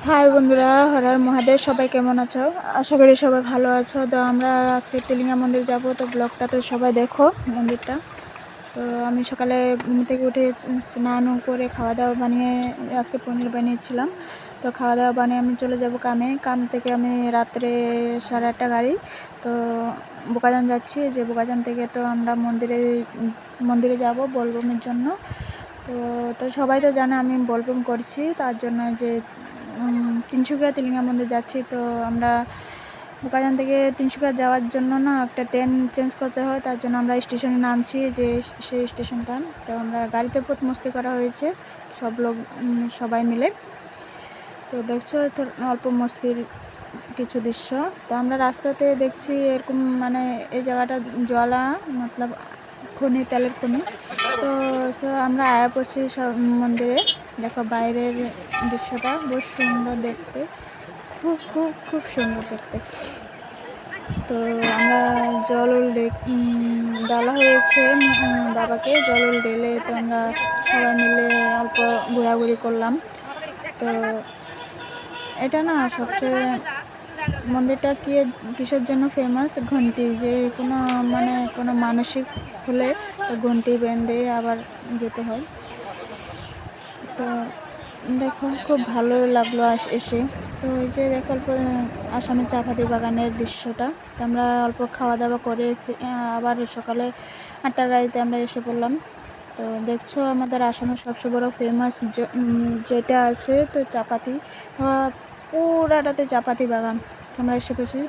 High বন্ধুরা, হর হর মহাদেব। সবাই কেমন আছো? আশা করি সবাই ভালো আছো। তো আমরা আজকে তিলিঙ্গা মন্দির যাব, তো ব্লগটা তো সবাই দেখো মন্দিরটা। তো আমি সকালে ঘুম থেকে উঠে স্নান করে খাওয়া দাওয়া বানিয়ে আজকে পনির বানিয়েছিলাম। তো খাওয়া দাওয়া বানিয়ে আমি চলে যাব কাম থেকে আমি রাত্রে 8:30 গাড়ি। তো বোকাজান যাচ্ছি, যে বোকাজান থেকে তো আমরা মন্দিরে যাব বোলবমের জন্য। তো তো সবাই তো জানে আমি বোলবম করছি, তার জন্য যে তিনসুকিয়া তিলিঙ্গা মন্দির যাচ্ছি। তো আমরা বোকাজান থেকে তিনসুকিয়া যাওয়ার জন্য না একটা ট্রেন চেঞ্জ করতে হয়, তার জন্য আমরা স্টেশনে নামছি, যে সেই স্টেশনটা। তো আমরা গাড়িতে বহুত মস্তি করা হয়েছে সব লোক সবাই মিলে। তো দেখছো তো অল্প মস্তির কিছু দৃশ্য। তো আমরা রাস্তাতে দেখছি এরকম, মানে এই জায়গাটা জলা মতলব খনি, তেলের খনি। তো আমরা আয়া পড়ছি সব মন্দিরে। দেখো বাইরের দৃশ্যটা বহুত সুন্দর দেখতে, খুব খুব খুব সুন্দর দেখতে। তো আমরা জল ডালা হয়েছে বাবাকে, জল ঢেলে তো আমরা সবাই মিলে অল্প ঘোরাঘুরি করলাম। তো এটা না সবচেয়ে মন্দিরটা কিসের জন্য ফেমাস? ঘন্টি, যে কোনো মানসিক হলে তো ঘন্টি বেঁধে আবার যেতে হয়। তো দেখো খুব ভালো লাগলো এসে। তো ওই যে দেখো অল্প আসামের চাপাতি বাগানের দৃশ্যটা। তো আমরা অল্প খাওয়া দাওয়া করে আবার সকালে 8টা গাড়িতে আমরা এসে পড়লাম। তো দেখছো আমাদের আসামের সবচেয়ে বড় ফেমাস যেটা আছে তো চাপাতি, পুরাটাতে চাপাতি বাগান। তো আমরা এসে পড়ছি।